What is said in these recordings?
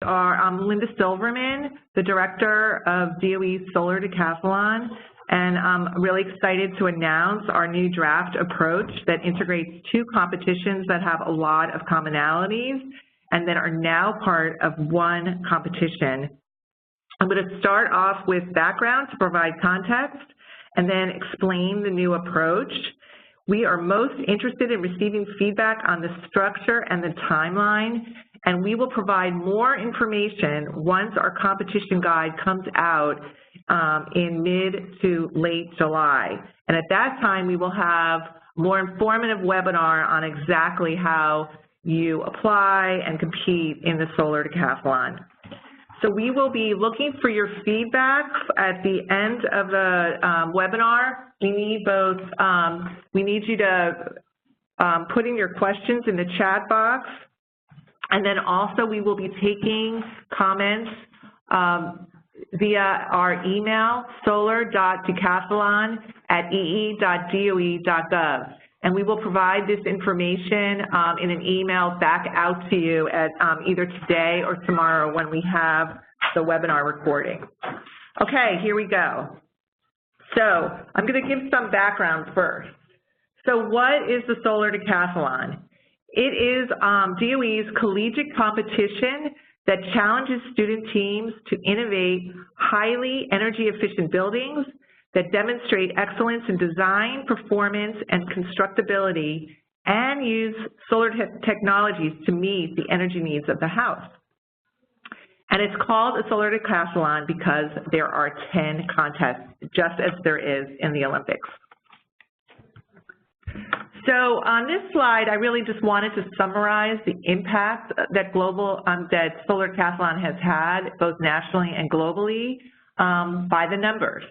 I'm Linda Silverman, the Director of DOE's Solar Decathlon, and I'm really excited to announce our new draft approach that integrates two competitions that have a lot of commonalities and that are now part of one competition. I'm going to start off with background to provide context and then explain the new approach. We are most interested in receiving feedback on the structure and the timeline, and we will provide more information once our competition guide comes out in mid to late July. And at that time, we will have a more informative webinar on exactly how you apply and compete in the Solar Decathlon. So we will be looking for your feedback at the end of the webinar. We need both, we need you to put in your questions in the chat box. And then also we will be taking comments via our email, solar.decathlon@ee.doe.gov. And we will provide this information in an email back out to you at either today or tomorrow when we have the webinar recording. Okay, here we go. So I'm going to give some background first. So what is the Solar Decathlon? It is DOE's collegiate competition that challenges student teams to innovate highly energy efficient buildings that demonstrate excellence in design, performance, and constructability, and use solar technologies to meet the energy needs of the house. And it's called a Solar Decathlon because there are 10 contests, just as there is in the Olympics. So on this slide, I really just wanted to summarize the impact that that Solar Decathlon has had, both nationally and globally, by the numbers.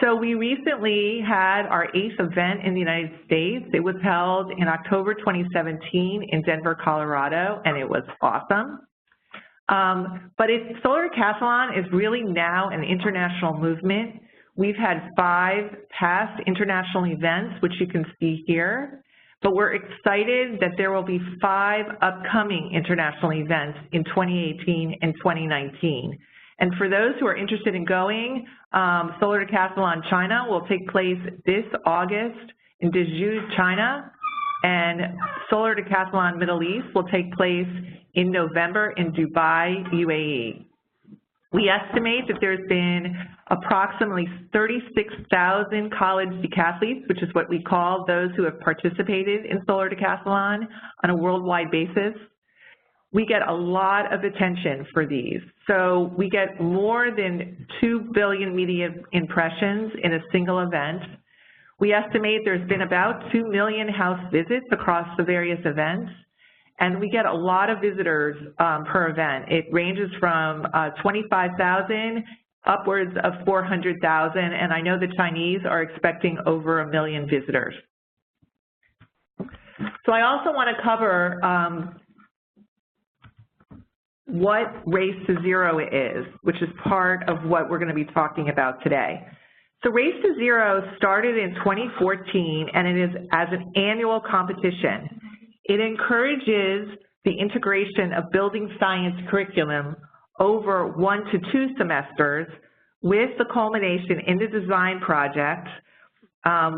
So we recently had our 8th event in the United States. It was held in October 2017 in Denver, Colorado, and it was awesome. But Solar Decathlon is really now an international movement. We've had 5 past international events, which you can see here, but we're excited that there will be 5 upcoming international events in 2018 and 2019. And for those who are interested in going, Solar Decathlon China will take place this August in Dezhou, China, and Solar Decathlon Middle East will take place in November in Dubai, UAE. We estimate that there's been approximately 36,000 college decathletes, which is what we call those who have participated in Solar Decathlon on a worldwide basis. We get a lot of attention for these. So we get more than 2 billion media impressions in a single event. We estimate there's been about 2 million house visits across the various events, and we get a lot of visitors per event. It ranges from 25,000 upwards of 400,000, and I know the Chinese are expecting over 1 million visitors. So I also want to cover what Race to Zero is, which is part of what we're going to be talking about today. So Race to Zero started in 2014, and it is as an annual competition. It encourages the integration of building science curriculum over 1 to 2 semesters with the culmination in the design project,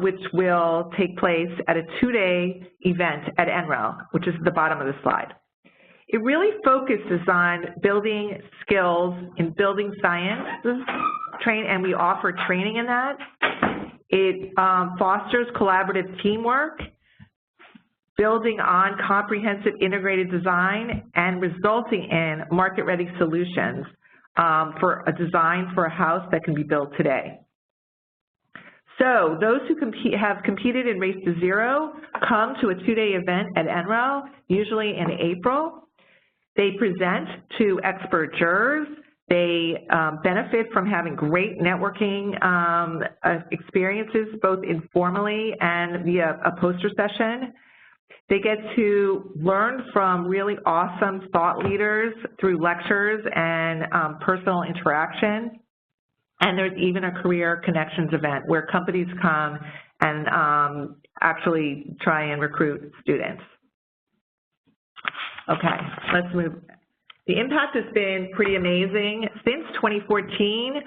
which will take place at a 2-day event at NREL, which is at the bottom of the slide. It really focuses on building skills in building sciences, and we offer training in that. It fosters collaborative teamwork, building on comprehensive integrated design, and resulting in market-ready solutions for a design for a house that can be built today. So those who have competed in Race to Zero come to a 2-day event at NREL, usually in April. They present to expert jurors. They benefit from having great networking experiences, both informally and via a poster session. They get to learn from really awesome thought leaders through lectures and personal interaction. And there's even a career connections event where companies come and actually try and recruit students. Okay, let's move. The impact has been pretty amazing. Since 2014,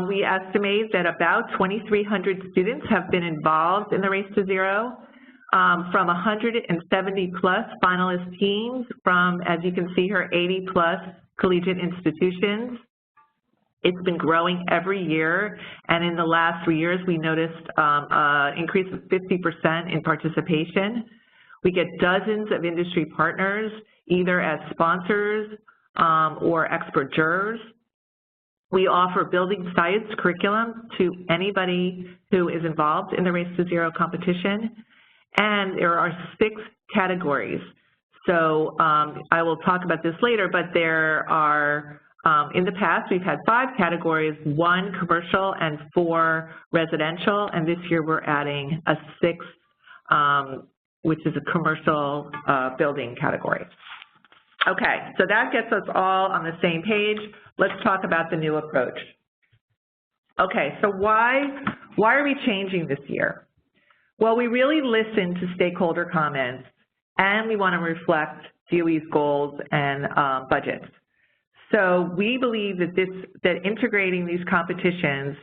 we estimate that about 2,300 students have been involved in the Race to Zero, from 170 plus finalist teams from, as you can see here, 80 plus collegiate institutions. It's been growing every year, and in the last 3 years, we noticed an increase of 50% in participation. We get dozens of industry partners, either as sponsors or expert jurors. We offer building science curriculum to anybody who is involved in the Race to Zero competition, and there are 6 categories. So I will talk about this later, but there are, in the past, we've had 5 categories, 1 commercial and 4 residential, and this year we're adding a 6th, which is a commercial building category. Okay, so that gets us all on the same page. Let's talk about the new approach. Okay, so why are we changing this year? Well, we really listened to stakeholder comments, and we want to reflect DOE's goals and budgets. So we believe that integrating these competitions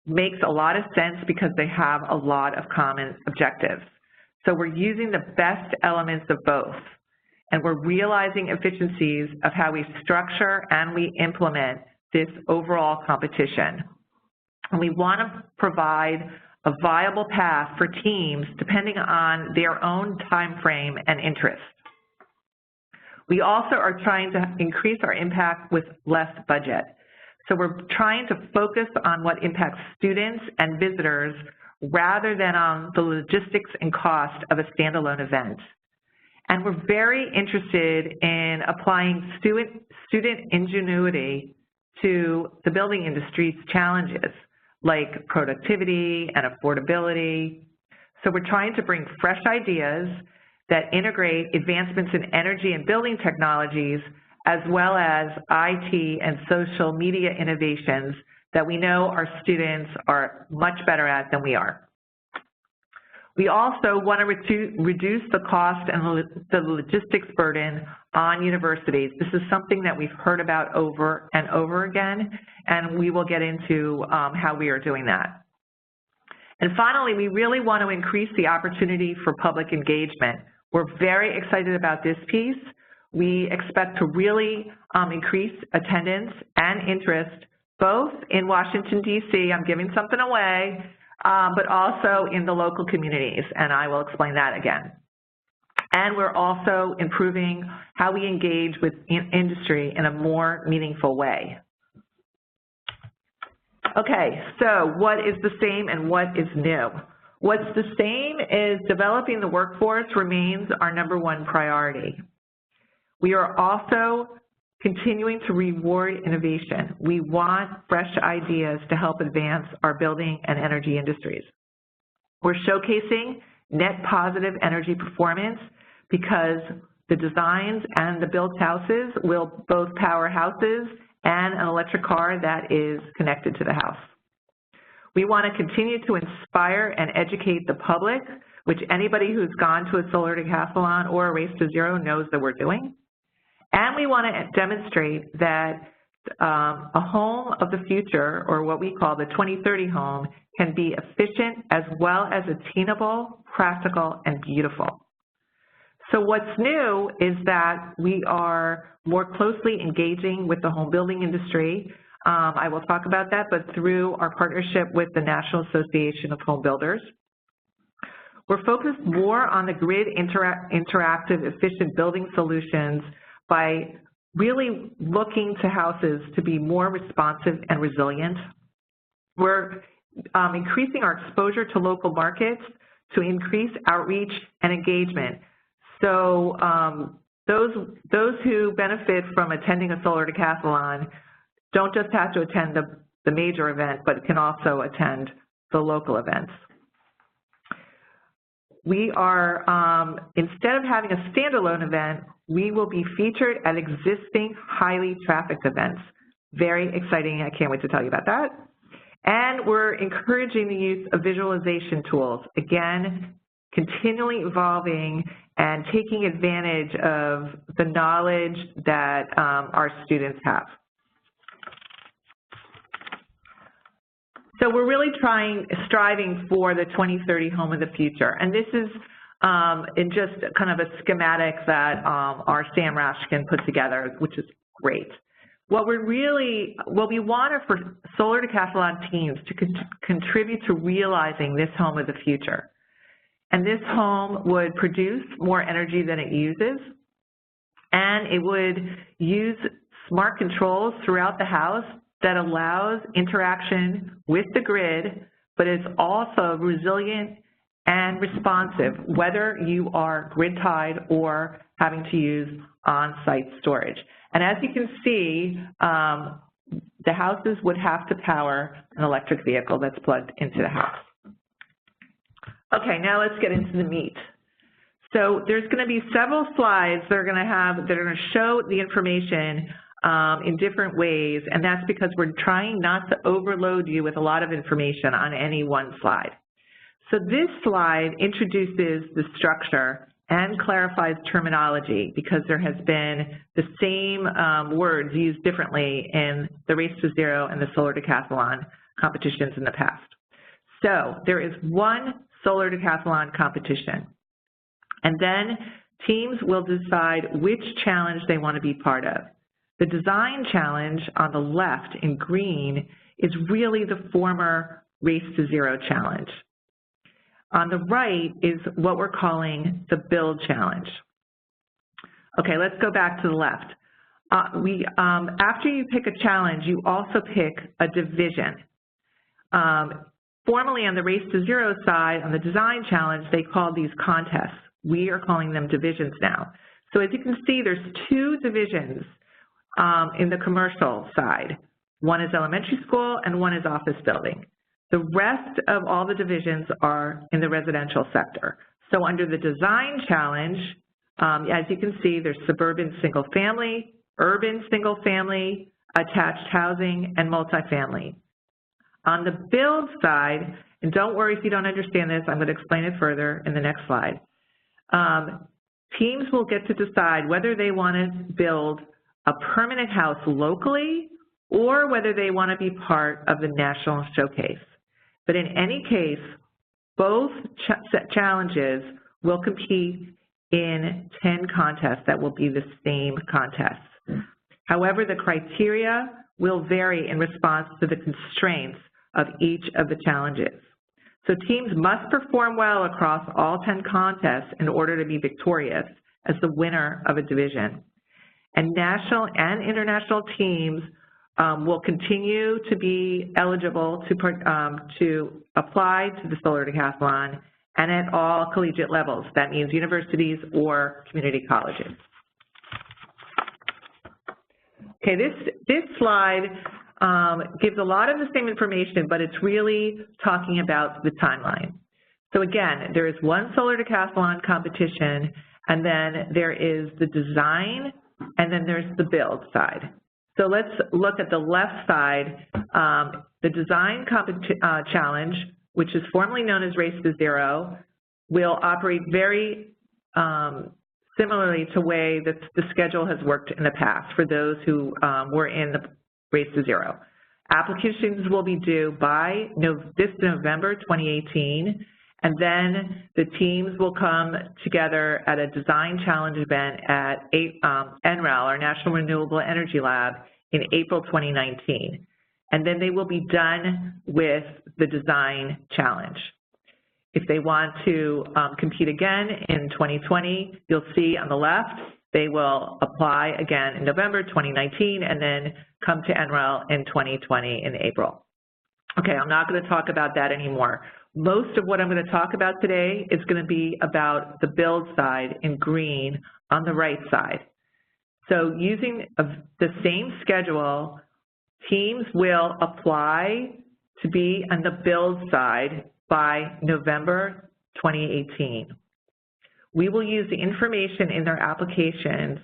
makes a lot of sense because they have a lot of common objectives. So we're using the best elements of both, and we're realizing efficiencies of how we structure and we implement this overall competition. And we want to provide a viable path for teams depending on their own time frame and interest. We also are trying to increase our impact with less budget. So we're trying to focus on what impacts students and visitors rather than on the logistics and cost of a standalone event. And we're very interested in applying student ingenuity to the building industry's challenges, like productivity and affordability. So we're trying to bring fresh ideas that integrate advancements in energy and building technologies, as well as IT and social media innovations that we know our students are much better at than we are. We also want to reduce the cost and the logistics burden on universities. This is something that we've heard about over and over again, and we will get into how we are doing that. And finally, we really want to increase the opportunity for public engagement. We're very excited about this piece. We expect to really increase attendance and interest, both in Washington, D.C., I'm giving something away, but also in the local communities, and I will explain that again. And we're also improving how we engage with industry in a more meaningful way. Okay, so what is the same and what is new? What's the same is developing the workforce remains our #1 priority. We are also continuing to reward innovation. We want fresh ideas to help advance our building and energy industries. We're showcasing net positive energy performance because the designs and the built houses will both power houses and an electric car that is connected to the house. We want to continue to inspire and educate the public, which anybody who's gone to a solar decathlon or a Race to Zero knows that we're doing. And we want to demonstrate that a home of the future, or what we call the 2030 home, can be efficient as well as attainable, practical, and beautiful. So what's new is that we are more closely engaging with the home building industry. I will talk about that, but through our partnership with the National Association of Home Builders. We're focused more on the grid interactive, efficient building solutions by really looking to houses to be more responsive and resilient. We're increasing our exposure to local markets to increase outreach and engagement. So those who benefit from attending a solar decathlon don't just have to attend the major event, but can also attend the local events. We are, instead of having a standalone event, we will be featured at existing highly trafficked events. Very exciting, I can't wait to tell you about that. And we're encouraging the use of visualization tools. Again, continually evolving and taking advantage of the knowledge that our students have. So we're really striving for the 2030 home of the future. And this is in just kind of a schematic that our Sam Rashkin put together, which is great. What we want are for Solar Decathlon teams to contribute to realizing this home of the future. And this home would produce more energy than it uses, and it would use smart controls throughout the house that allows interaction with the grid, but is also resilient and responsive, whether you are grid-tied or having to use on-site storage. And as you can see, the houses would have to power an electric vehicle that's plugged into the house. Okay, now let's get into the meat. So there's going to be several slides that are going to show the information in different ways, and that's because we're trying not to overload you with a lot of information on any one slide. So this slide introduces the structure and clarifies terminology because there has been the same words used differently in the Race to Zero and the Solar Decathlon competitions in the past. So there is one Solar Decathlon competition, and then teams will decide which challenge they want to be part of. The design challenge on the left in green is really the former Race to Zero challenge. On the right is what we're calling the build challenge. Okay, let's go back to the left. After you pick a challenge, you also pick a division. Formerly on the Race to Zero side, on the design challenge, they call these contests. We are calling them divisions now. So as you can see, there's two divisions in the commercial side. One is elementary school and one is office building. The rest of all the divisions are in the residential sector. So under the design challenge, as you can see, there's suburban single family, urban single family, attached housing, and multifamily. On the build side, and don't worry if you don't understand this, I'm going to explain it further in the next slide. Teams will get to decide whether they want to build a permanent house locally or whether they want to be part of the national showcase. But in any case, both challenges will compete in 10 contests that will be the same contests. However, the criteria will vary in response to the constraints of each of the challenges. So teams must perform well across all 10 contests in order to be victorious as the winner of a division. And national and international teams will continue to be eligible to apply to the Solar Decathlon and at all collegiate levels. That means universities or community colleges. Okay, this slide gives a lot of the same information, but it's really talking about the timeline. So again, there is one Solar Decathlon competition, and then there is the design, and then there's the build side. So let's look at the left side, the design challenge, which is formerly known as Race to Zero, will operate very similarly to the way that the schedule has worked in the past for those who were in the Race to Zero. Applications will be due by this November 2018, and then the teams will come together at a design challenge event at NREL, our National Renewable Energy Lab, in April 2019. And then they will be done with the design challenge. If they want to compete again in 2020, you'll see on the left, they will apply again in November 2019 and then come to NREL in 2020 in April. Okay, I'm not going to talk about that anymore. Most of what I'm going to talk about today is going to be about the build side in green on the right side. So using the same schedule, teams will apply to be on the build side by November 2018. We will use the information in their applications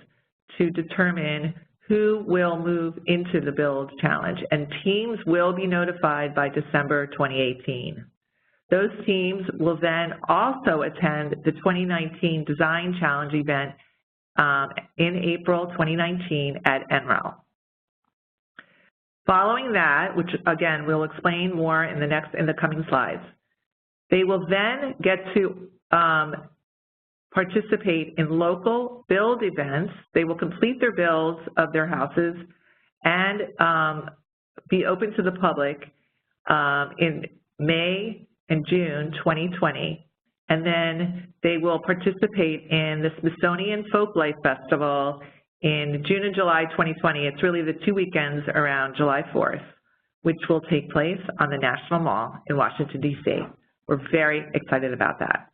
to determine who will move into the build challenge, and teams will be notified by December 2018. Those teams will then also attend the 2019 Design Challenge event in April 2019 at NREL. Following that, which again we'll explain more in the coming slides, they will then get to participate in local build events. They will complete their builds of their houses and be open to the public in May and June 2020. And then they will participate in the Smithsonian Folklife Festival in June and July 2020. It's really the 2 weekends around July 4th, which will take place on the National Mall in Washington, D.C. We're very excited about that.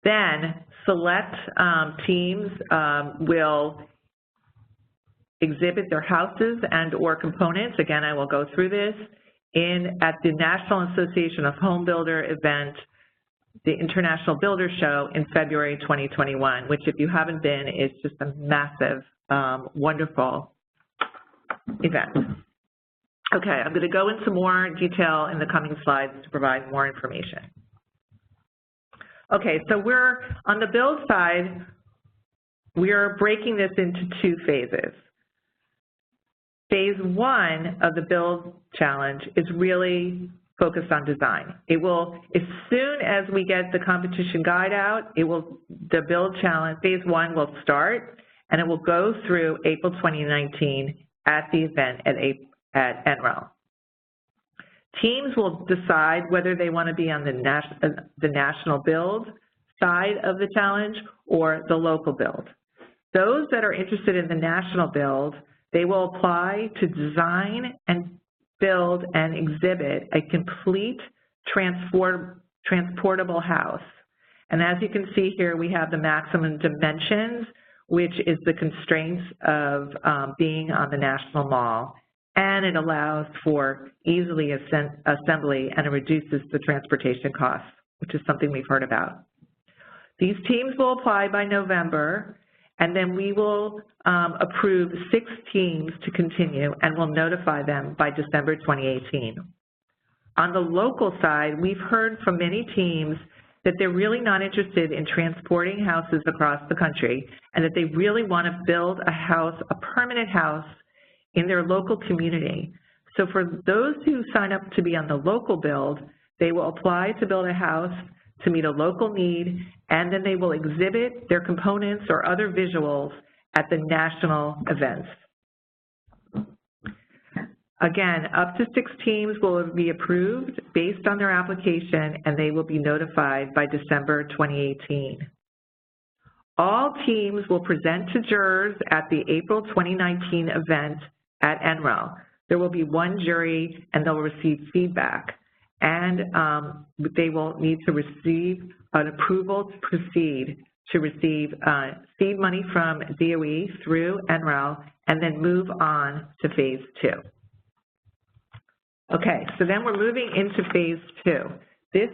Then select teams will exhibit their houses and or components. Again, I will go through this at the National Association of Home Builder event, the International Builder Show in February 2021, which if you haven't been, is just a massive, wonderful event. Okay, I'm going to go into more detail in the coming slides to provide more information. Okay, so we're on the build side, we're breaking this into 2 phases. Phase 1 of the build challenge is really focused on design. It will, as soon as we get the competition guide out, the build challenge, phase 1 will start, and it will go through April 2019 at the event at NREL. Teams will decide whether they want to be on the national build side of the challenge or the local build. Those that are interested in the national build, they will apply to design and build and exhibit a complete transportable house. And as you can see here, we have the maximum dimensions, which is the constraints of being on the National Mall. And it allows for easily assembly, and it reduces the transportation costs, which is something we've heard about. These teams will apply by November, and then we will approve 6 teams to continue, and we'll notify them by December 2018. On the local side, we've heard from many teams that they're really not interested in transporting houses across the country, and that they really want to build a house, a permanent house, in their local community. So for those who sign up to be on the local build, they will apply to build a house to meet a local need, and then they will exhibit their components or other visuals at the national events. Again, up to 6 teams will be approved based on their application, and they will be notified by December 2018. All teams will present to jurors at the April 2019 event at NREL. There will be 1 jury, and they'll receive feedback. And they will need to receive an approval to proceed to receive seed money from DOE through NREL, and then move on to phase 2. Okay, so then we're moving into phase 2. This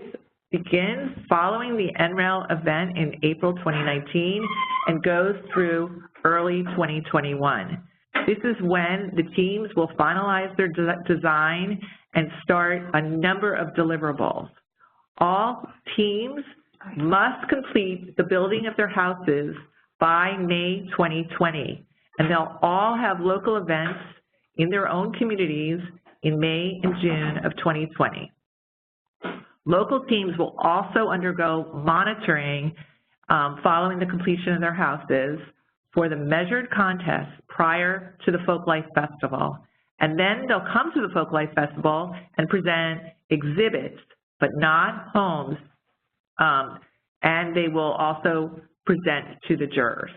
begins following the NREL event in April 2019 and goes through early 2021. This is when the teams will finalize their design and start a number of deliverables. All teams must complete the building of their houses by May 2020, and they'll all have local events in their own communities in May and June of 2020. Local teams will also undergo monitoring following the completion of their houses for the measured contest prior to the Folklife Festival. And then they'll come to the Folklife Festival and present exhibits, but not homes, and they will also present to the jurors.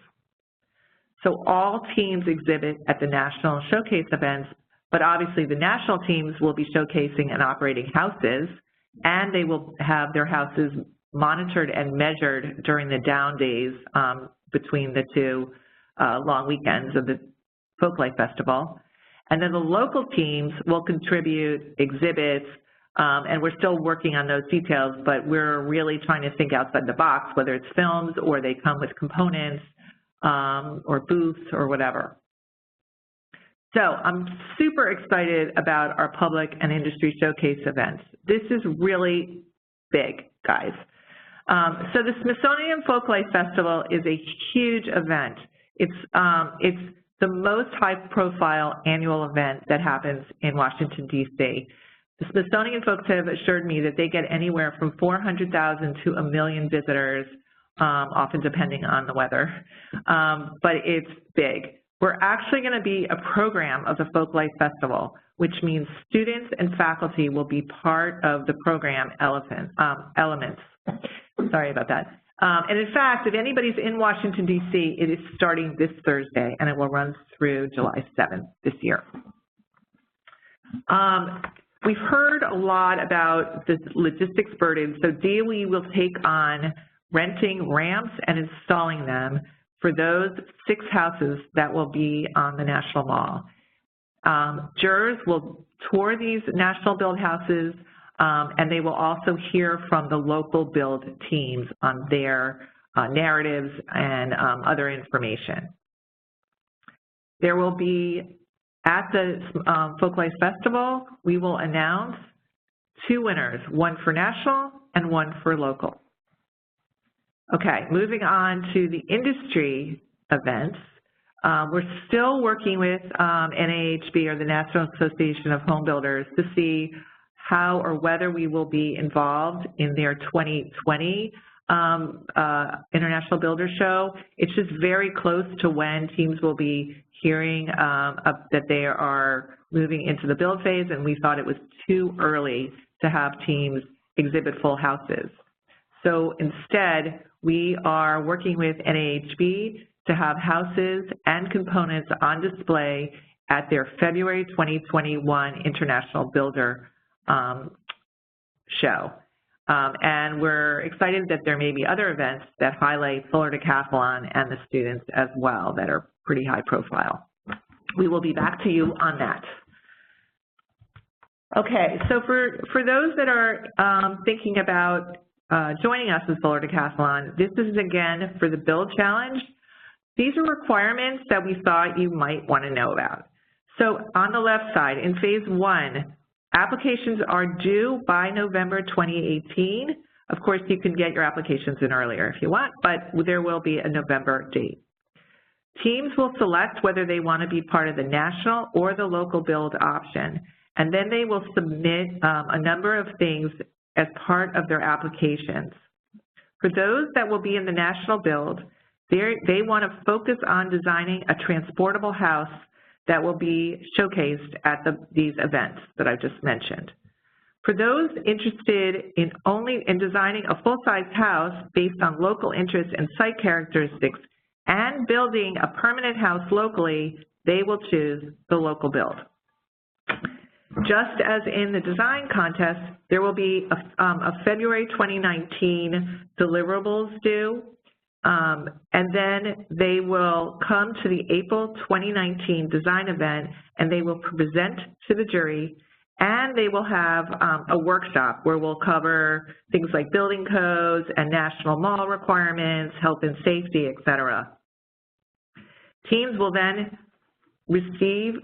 So all teams exhibit at the national showcase events, but obviously the national teams will be showcasing and operating houses, and they will have their houses monitored and measured during the down days between the 2 long weekends of the Folklife Festival. And then the local teams will contribute exhibits, and we're still working on those details, but we're really trying to think outside the box, whether it's films or they come with components or booths or whatever. So I'm super excited about our public and industry showcase events. This is really big, guys. So the Smithsonian Folklife Festival is a huge event. It's the most high-profile annual event that happens in Washington, D.C. The Smithsonian folks have assured me that they get anywhere from 400,000 to 1 million visitors, often depending on the weather, but it's big. We're actually going to be a program of the Folklife Festival, which means students and faculty will be part of the program elements. Sorry about that. And in fact, if anybody's in Washington, D.C., it is starting this Thursday, and it will run through July 7th this year. We've heard a lot about the logistics burden, so DOE will take on renting ramps and installing them for those 6 houses that will be on the National Mall. Jurors will tour these National Build houses, and they will also hear from the local build teams on their narratives and other information. There will be, at the Folklife Festival, we will announce 2 winners, one for national and one for local. Okay, moving on to the industry events. We're still working with NAHB, or the National Association of Home Builders, to see how or whether we will be involved in their 2020 International Builder Show. It's just very close to when teams will be hearing that they are moving into the build phase, and we thought it was too early to have teams exhibit full houses. So instead, we are working with NAHB to have houses and components on display at their February 2021 International Builder show. And we're excited that there may be other events that highlight Solar Decathlon and the students as well that are pretty high profile. We will be back to you on that. Okay, so for those that are thinking about joining us in Solar Decathlon, this is again for the Build Challenge. These are requirements that we thought you might want to know about. So on the left side, in phase 1, applications are due by November 2018. Of course, you can get your applications in earlier if you want, but there will be a November date. Teams will select whether they want to be part of the national or the local build option, and then they will submit a number of things as part of their applications. For those that will be in the national build, they want to focus on designing a transportable house that will be showcased at these events that I just mentioned. For those interested in designing a full-size house based on local interests and site characteristics and building a permanent house locally, they will choose the local build. Just as in the design contest, there will be a February 2019 deliverables due, and then they will come to the April 2019 design event, and they will present to the jury, and they will have a workshop where we'll cover things like building codes and national mall requirements, health and safety, et cetera. Teams will then receive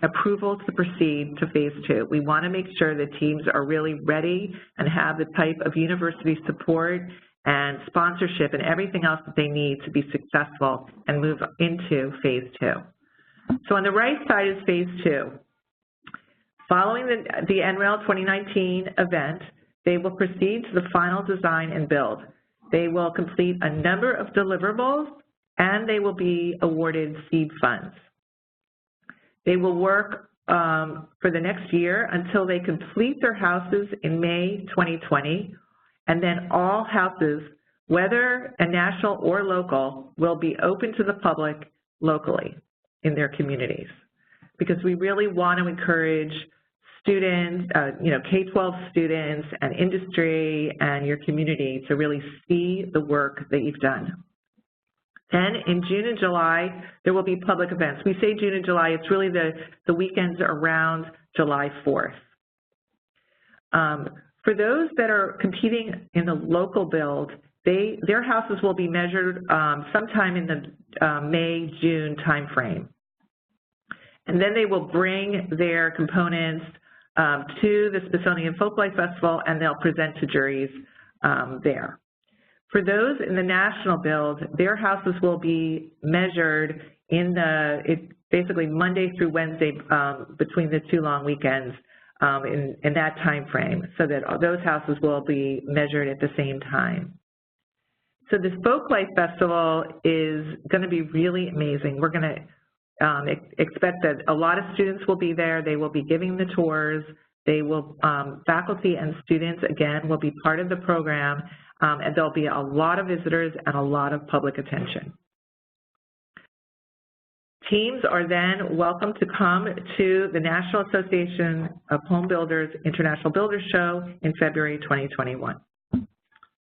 approval to proceed to phase 2. We want to make sure that teams are really ready and have the type of university support and sponsorship and everything else that they need to be successful and move into phase 2. So on the right side is phase 2. Following the NREL 2019 event, they will proceed to the final design and build. They will complete a number of deliverables, and they will be awarded seed funds. They will work for the next year until they complete their houses in May 2020, and then all houses, whether a national or local, will be open to the public locally in their communities, because we really want to encourage students, K-12 students and industry and your community to really see the work that you've done. Then in June and July, there will be public events. We say June and July, it's really the weekends around July 4th. For those that are competing in the local build, their houses will be measured sometime in the May-June timeframe. And then they will bring their components to the Smithsonian Folklife Festival, and they'll present to juries there. For those in the national build, their houses will be measured in basically Monday through Wednesday between the 2 long weekends in that time frame, so that those houses will be measured at the same time. So this Folklife Festival is going to be really amazing. We're going to expect that a lot of students will be there. They will be giving the tours. They will, faculty and students, again, will be part of the program, and there'll be a lot of visitors and a lot of public attention. Teams are then welcome to come to the National Association of Home Builders International Builders Show in February 2021.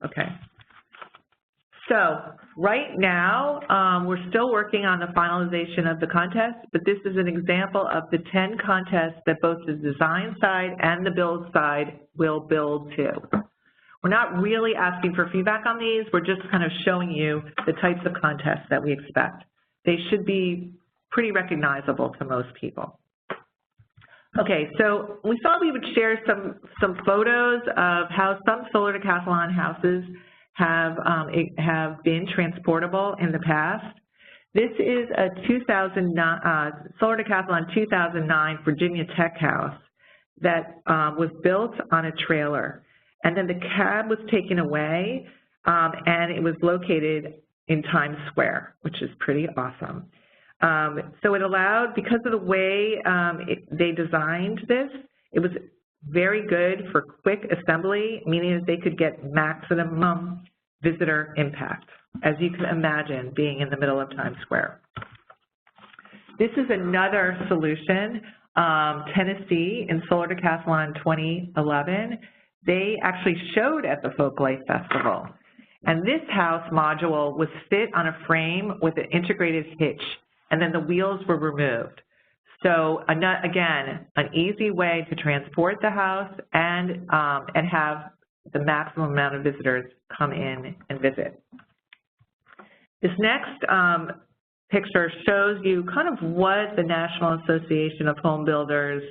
Okay. So right now, we're still working on the finalization of the contest, but this is an example of the 10 contests that both the design side and the build side will build to. We're not really asking for feedback on these. We're just kind of showing you the types of contests that we expect. They should be pretty recognizable to most people. Okay, so we thought we would share some photos of how some solar decathlon houses have been transportable in the past. This is a 2009 Solar Decathlon 2009 Virginia Tech house that was built on a trailer, and then the cab was taken away, and it was located in Times Square, which is pretty awesome. So it allowed, because of the way they designed this, it was very good for quick assembly, meaning that they could get maximum visitor impact, as you can imagine, being in the middle of Times Square. This is another solution, Tennessee in Solar Decathlon 2011. They actually showed at the Folklife Festival. And this house module was fit on a frame with an integrated hitch, and then the wheels were removed. So again, an easy way to transport the house and have the maximum amount of visitors come in and visit. This next picture shows you kind of what the National Association of Home Builders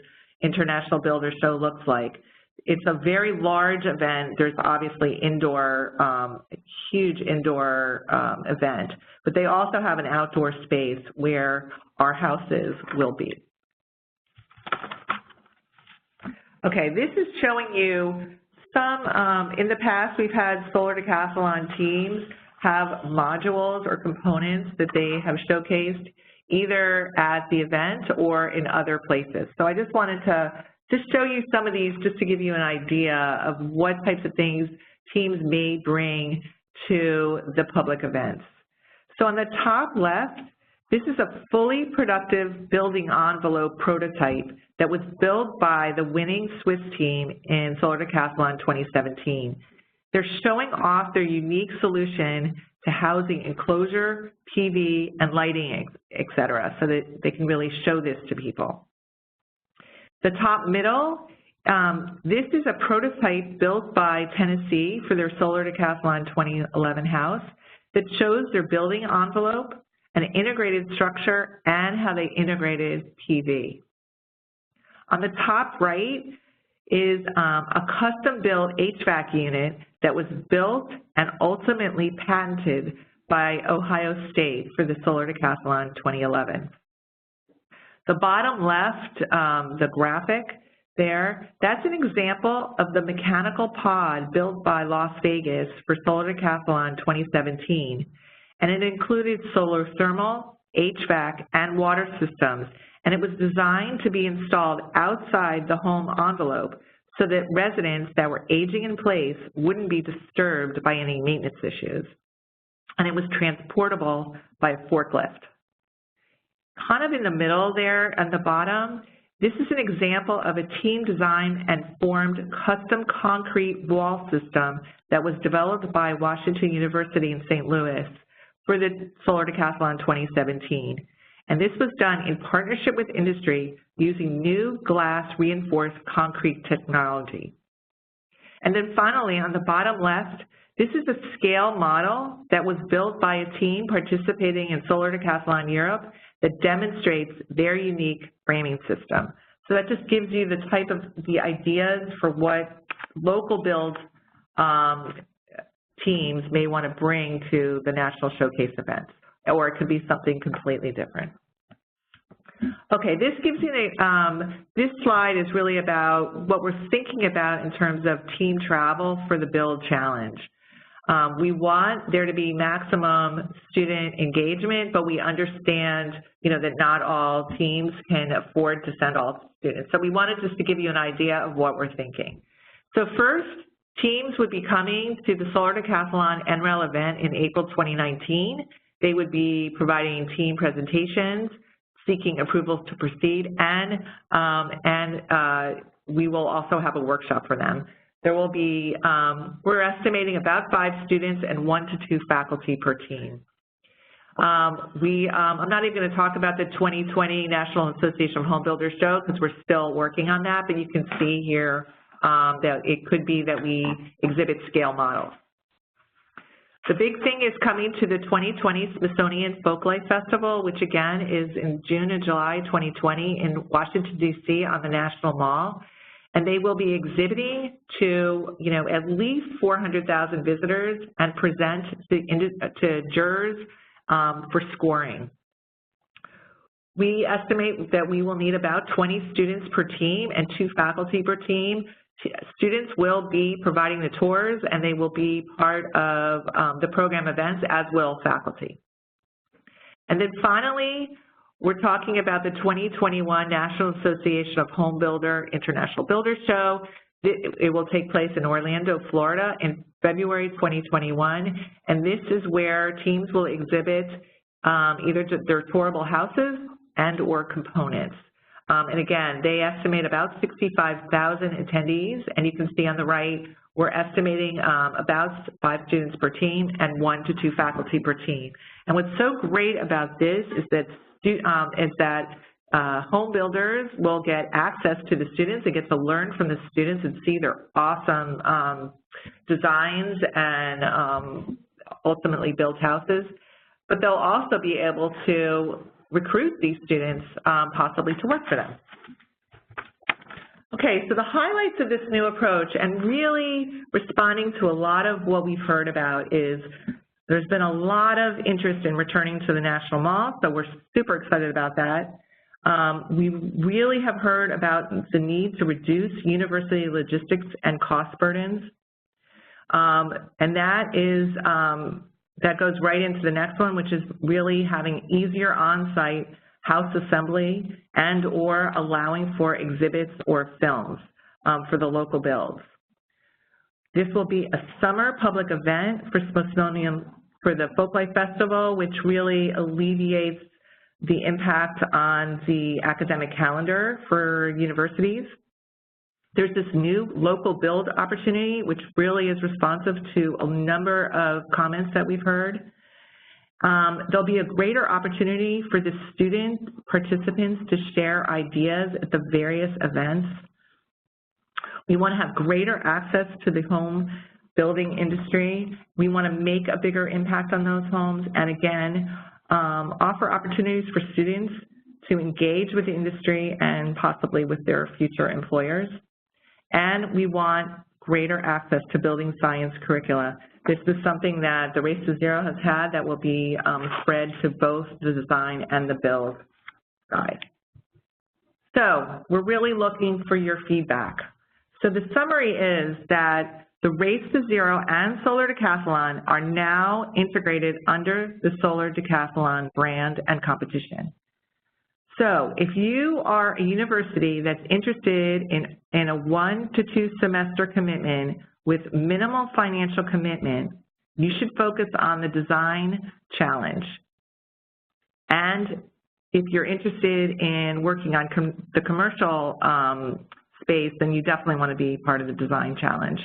International Builders Show looks like. It's a very large event. There's obviously huge indoor event, but they also have an outdoor space where our houses will be. Okay, this is showing you some, in the past we've had Solar Decathlon teams have modules or components that they have showcased either at the event or in other places. So I just wanted to just show you some of these just to give you an idea of what types of things teams may bring to the public events. So on the top left, this is a fully productive building envelope prototype that was built by the winning Swiss team in Solar Decathlon 2017. They're showing off their unique solution to housing enclosure, PV, and lighting, et cetera, so that they can really show this to people. The top middle, this is a prototype built by Tennessee for their Solar Decathlon 2011 house that shows their building envelope, an integrated structure, and how they integrated PV. On the top right is a custom-built HVAC unit that was built and ultimately patented by Ohio State for the Solar Decathlon 2011. The bottom left, the graphic there, that's an example of the mechanical pod built by Las Vegas for Solar Decathlon 2017. And it included solar thermal, HVAC, and water systems, and it was designed to be installed outside the home envelope so that residents that were aging in place wouldn't be disturbed by any maintenance issues. And it was transportable by a forklift. Kind of in the middle there at the bottom, this is an example of a team designed and formed custom concrete wall system that was developed by Washington University in St. Louis for the Solar Decathlon 2017. And this was done in partnership with industry using new glass reinforced concrete technology. And then finally, on the bottom left, this is a scale model that was built by a team participating in Solar Decathlon Europe that demonstrates their unique framing system. So that just gives you the ideas for what local build teams may want to bring to the National Showcase events, or it could be something completely different. Okay, this gives you this slide is really about what we're thinking about in terms of team travel for the Build Challenge. We want there to be maximum student engagement, but we understand, that not all teams can afford to send all students. So we wanted just to give you an idea of what we're thinking. So first, teams would be coming to the Solar Decathlon NREL event in April 2019. They would be providing team presentations, seeking approvals to proceed, and we will also have a workshop for them. There will be, we're estimating about 5 students and 1 to 2 faculty per team. I'm not even going to talk about the 2020 National Association of Home Builders show because we're still working on that, but you can see here that it could be that we exhibit scale models. The big thing is coming to the 2020 Smithsonian Folklife Festival, which again is in June and July 2020 in Washington, D.C. on the National Mall. And they will be exhibiting to, at least 400,000 visitors and present to jurors for scoring. We estimate that we will need about 20 students per team and 2 faculty per team. Students will be providing the tours, and they will be part of the program events, as will faculty. And then finally, we're talking about the 2021 National Association of Home Builder International Builders Show. It will take place in Orlando, Florida in February 2021, and this is where teams will exhibit either their tourable houses and or components. And again, they estimate about 65,000 attendees, and you can see on the right, we're estimating about 5 students per team and 1 to 2 faculty per team. And what's so great about this is that home builders will get access to the students and get to learn from the students and see their awesome designs and ultimately build houses. But they'll also be able to recruit these students possibly to work for them. Okay, so the highlights of this new approach and really responding to a lot of what we've heard about is there's been a lot of interest in returning to the National Mall, so we're super excited about that. We really have heard about the need to reduce university logistics and cost burdens, and that goes right into the next one, which is really having easier on-site house assembly and or allowing for exhibits or films for the local builds. This will be a summer public event for Smithsonian for the Folklife Festival, which really alleviates the impact on the academic calendar for universities. There's this new local build opportunity, which really is responsive to a number of comments that we've heard. There'll be a greater opportunity for the student participants to share ideas at the various events. We want to have greater access to the home building industry. We want to make a bigger impact on those homes, and again, offer opportunities for students to engage with the industry and possibly with their future employers. And we want greater access to building science curricula. This is something that the Race to Zero has had that will be spread to both the design and the build side. So we're really looking for your feedback. So the summary is that the Race to Zero and Solar Decathlon are now integrated under the Solar Decathlon brand and competition. So if you are a university that's interested in a 1 to 2 semester commitment with minimal financial commitment, you should focus on the design challenge. And if you're interested in working on the commercial space, then you definitely want to be part of the design challenge.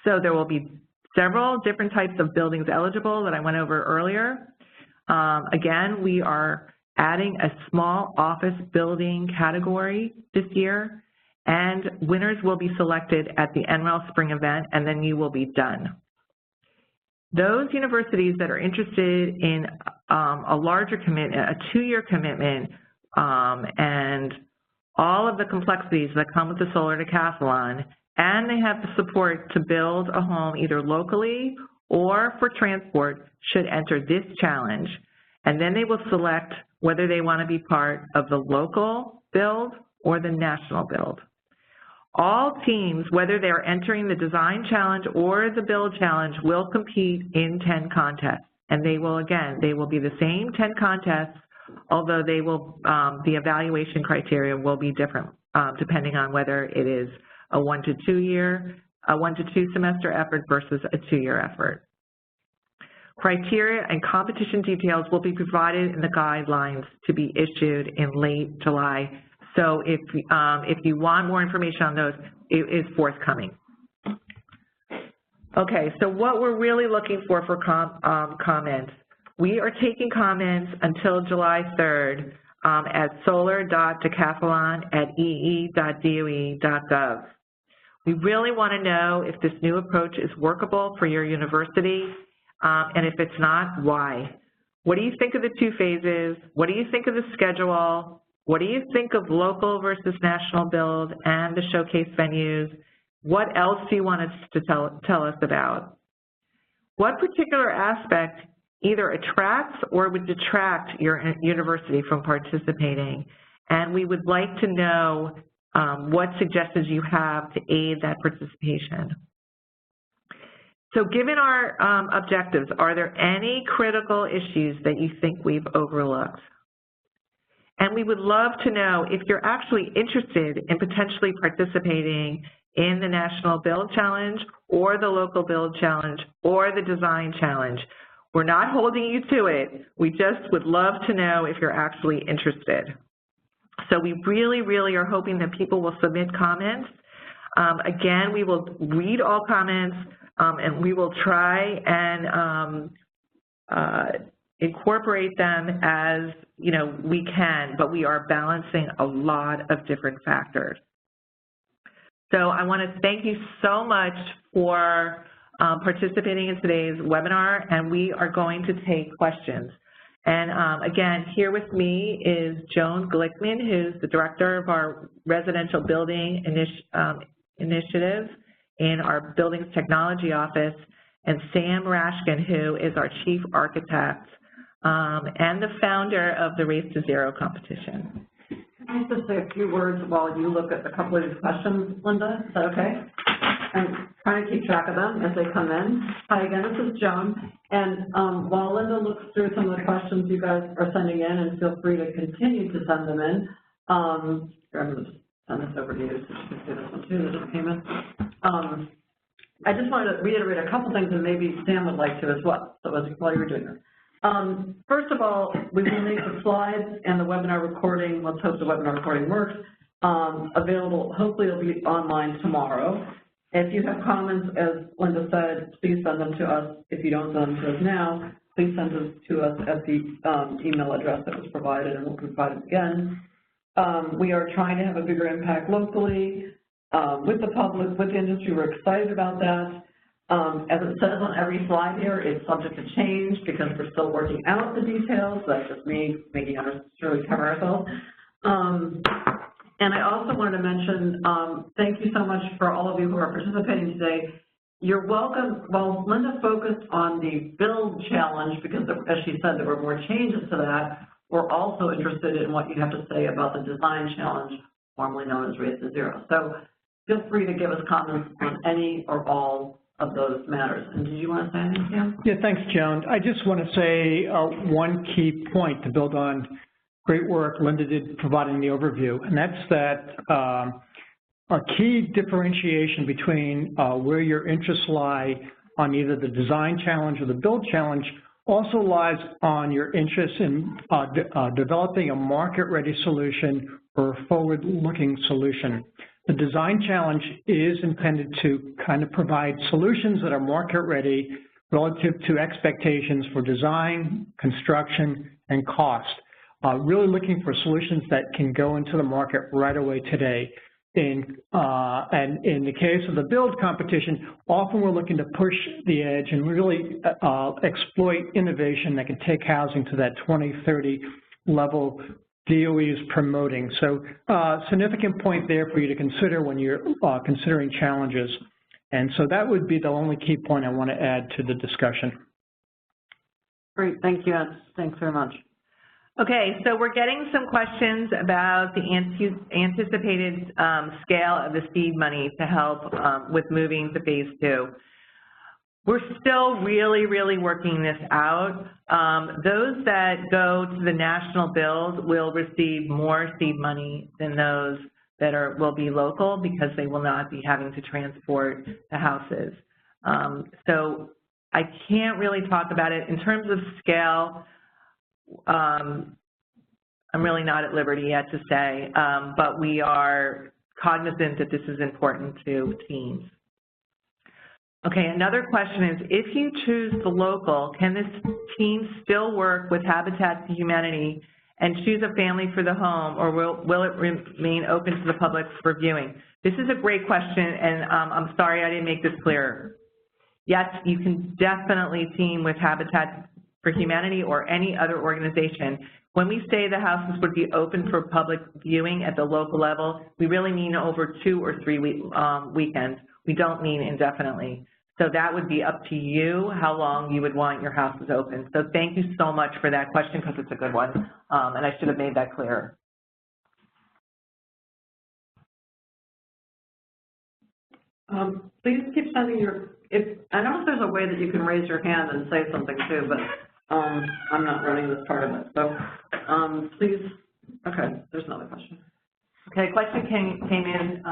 So there will be several different types of buildings eligible that I went over earlier. Again, we are adding a small office building category this year, and winners will be selected at the NREL Spring event, and then you will be done. Those universities that are interested in a larger commitment, a 2-year commitment, and all of the complexities that come with the solar decathlon, and they have the support to build a home either locally or for transport, should enter this challenge. And then they will select whether they want to be part of the local build or the national build. All teams, whether they're entering the design challenge or the build challenge, will compete in 10 contests. And they will, again, they will be the same 10 contests, although they will, the evaluation criteria will be different depending on whether it is a 1 to 2 semester effort versus a 2-year effort. Criteria and competition details will be provided in the guidelines to be issued in late July. So if you want more information on those, it is forthcoming. Okay, so what we're really looking for comments. We are taking comments until July 3rd at solar.decathlon@ee.doe.gov. We really want to know if this new approach is workable for your university, and if it's not, why. What do you think of the 2 phases? What do you think of the schedule? What do you think of local versus national build and the showcase venues? What else do you want us to tell us about? What particular aspect either attracts or would detract your university from participating? And we would like to know what suggestions you have to aid that participation. So given our objectives, are there any critical issues that you think we've overlooked? And we would love to know if you're actually interested in potentially participating in the National Build Challenge or the Local Build Challenge or the Design Challenge. We're not holding you to it. We just would love to know if you're actually interested. So we really, really are hoping that people will submit comments. Again, we will read all comments, and we will try and incorporate them as we can, but we are balancing a lot of different factors. So I want to thank you so much for participating in today's webinar, and we are going to take questions. And again, here with me is Joan Glickman, who's the director of our residential building initiatives in our Buildings Technology Office, and Sam Rashkin, who is our chief architect and the founder of the Race to Zero competition. Can I just say a few words while you look at a couple of these questions, Linda? Is that okay? I'm trying to keep track of them as they come in. Hi again, this is Joan. And while Linda looks through some of the questions you guys are sending in, and feel free to continue to send them in. I'm going to send this over to you so you can see this one too that just came in. I just wanted to reiterate a couple things, and maybe Sam would like to as well, so while you were doing this. First of all, we will make the slides and the webinar recording, let's hope the webinar recording works, available. Hopefully it'll be online tomorrow. If you have comments, as Linda said, please send them to us. If you don't send them to us now, please send them to us at the email address that was provided, and we'll provide it again. We are trying to have a bigger impact locally with the public, with the industry. We're excited about that. As it says on every slide here, it's subject to change because we're still working out the details. That's just me making sure we cover ourselves. And I also wanted to mention, thank you so much for all of you who are participating today. You're welcome. While Linda focused on the build challenge, because as she said, there were more changes to that, we're also interested in what you have to say about the design challenge, formerly known as Race to Zero. So feel free to give us comments on any or all of those matters. And did you want to say anything, Sam? Yeah, thanks, Joan. I just want to say one key point to build on great work Linda did providing the overview, and that's that a key differentiation between where your interests lie on either the design challenge or the build challenge also lies on your interest in developing a market-ready solution or a forward-looking solution. The design challenge is intended to kind of provide solutions that are market-ready relative to expectations for design, construction, and cost. Really looking for solutions that can go into the market right away today. and in the case of the build competition, often we're looking to push the edge and really exploit innovation that can take housing to that 2030 level DOE is promoting. So significant point there for you to consider when you're considering challenges. And so that would be the only key point I want to add to the discussion. Great, thank you, Ed. Thanks very much. Okay, so we're getting some questions about the anticipated scale of the seed money to help with moving to phase 2. We're still really working this out. Those that go to the national build will receive more seed money than those that will be local because they will not be having to transport the houses. So I can't really talk about it. In terms of scale, I'm really not at liberty yet to say, but we are cognizant that this is important to teams. Okay, another question is, if you choose the local, can this team still work with Habitat for Humanity and choose a family for the home, or will it remain open to the public for viewing? This is a great question, and I'm sorry I didn't make this clear. Yes, you can definitely team with Habitat for Humanity or any other organization. When we say the houses would be open for public viewing at the local level, we really mean over 2 or 3 weekends. We don't mean indefinitely. So that would be up to you how long you would want your houses open. So thank you so much for that question because it's a good one, and I should have made that clear. Please keep sending I don't know if there's a way that you can raise your hand and say something too, but I'm not running this part of it. So please, okay, there's another question. Okay, question came in,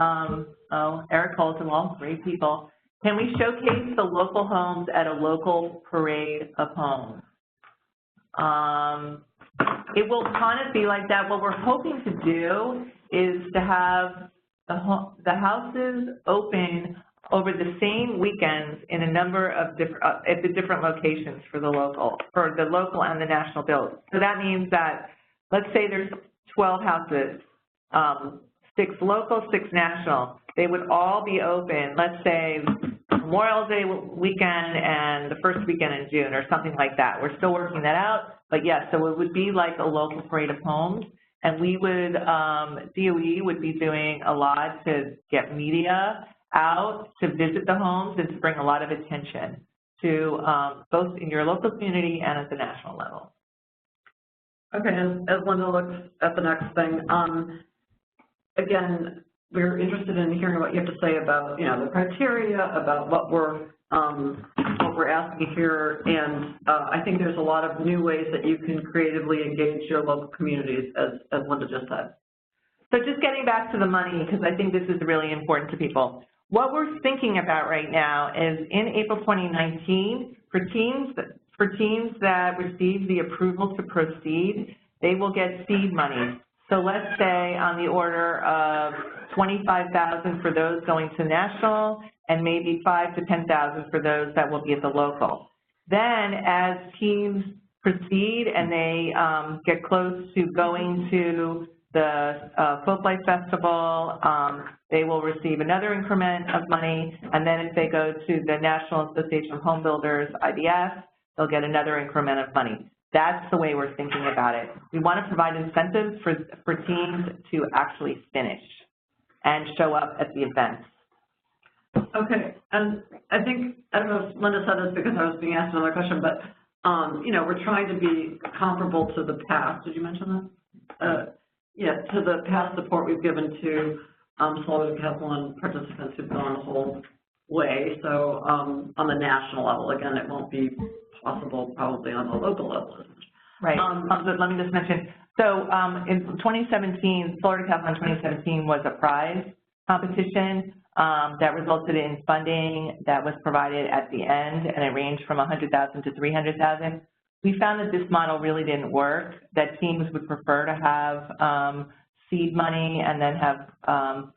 Eric Colton, great people. Can we showcase the local homes at a local parade of homes? It will kind of be like that. What we're hoping to do is to have the houses open over the same weekends in a number of at the different locations for the local and the national build. So that means that, let's say there's 12 houses, 6 local, 6 national. They would all be open, let's say, Memorial Day weekend and the first weekend in June or something like that. We're still working that out, but yes, so it would be like a local parade of homes, and we would, DOE would be doing a lot to get media out to visit the homes and to bring a lot of attention to both in your local community and at the national level. Okay, as Linda looks at the next thing, again, we're interested in hearing what you have to say about, the criteria, about what we're asking here, and I think there's a lot of new ways that you can creatively engage your local communities, as Linda just said. So just getting back to the money, because I think this is really important to people. What we're thinking about right now is in April 2019, for teams that receive the approval to proceed, they will get seed money. So let's say on the order of $25,000 for those going to national, and maybe $5,000 to $10,000 for those that will be at the local. Then as teams proceed and they get close to going to the Folklife Festival, they will receive another increment of money, and then if they go to the National Association of Home Builders, IBS, they'll get another increment of money. That's the way we're thinking about it. We want to provide incentives for teams to actually finish and show up at the events. Okay, and I don't know if Linda said this because I was being asked another question, but, we're trying to be comparable to the past. Did you mention that? Yeah, to the past support we've given to Solar Decathlon participants who've gone the whole way. So on the national level, again, it won't be possible probably on the local level. Right. Let me just mention. So in 2017, Solar Decathlon 2017 was a prize competition that resulted in funding that was provided at the end, and it ranged from $100,000 to $300,000. We found that this model really didn't work, that teams would prefer to have seed money and then have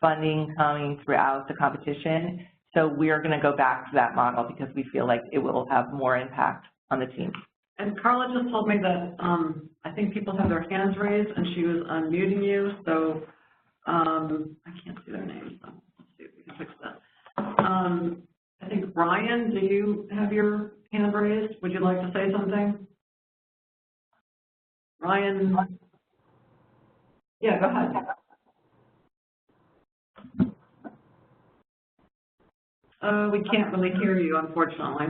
funding coming throughout the competition. So we are going to go back to that model because we feel like it will have more impact on the team. And Carla just told me that I think people have their hands raised and she was unmuting you. So I can't see their names, so let's see if we can fix that. I think, Ryan, do you have your hand raised? Would you like to say something? Ryan? Yeah, go ahead. We can't really hear you, unfortunately.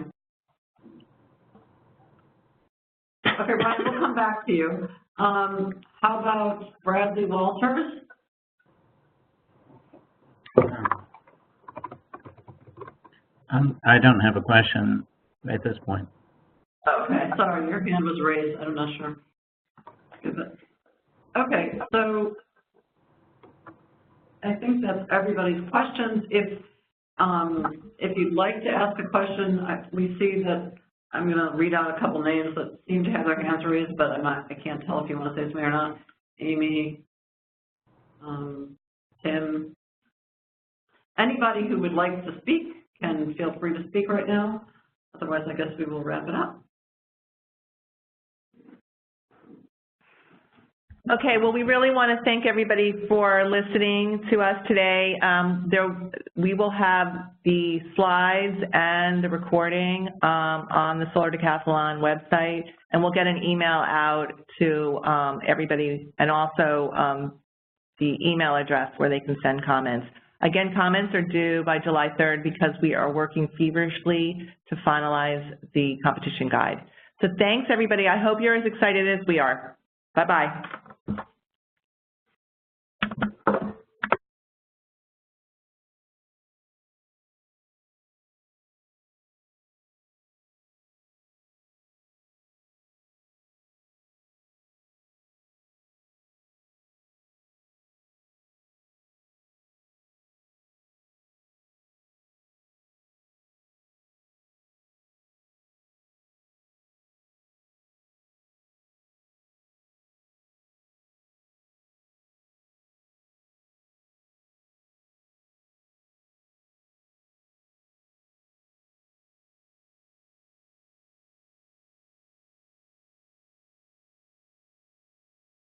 Okay, Ryan, we'll come back to you. How about Bradley Walters? I don't have a question at this point. Okay, sorry, your hand was raised. I'm not sure. Okay, so I think that's everybody's questions. If you'd like to ask a question, we see that I'm going to read out a couple names that seem to have their hands raised, but I can't tell if you want to say something or not. Amy, Tim, anybody who would like to speak can feel free to speak right now. Otherwise, I guess we will wrap it up. Okay, well, we really want to thank everybody for listening to us today. We will have the slides and the recording on the Solar Decathlon website, and we'll get an email out to everybody, and also the email address where they can send comments. Again, comments are due by July 3rd because we are working feverishly to finalize the competition guide. So thanks, everybody. I hope you're as excited as we are. Bye-bye.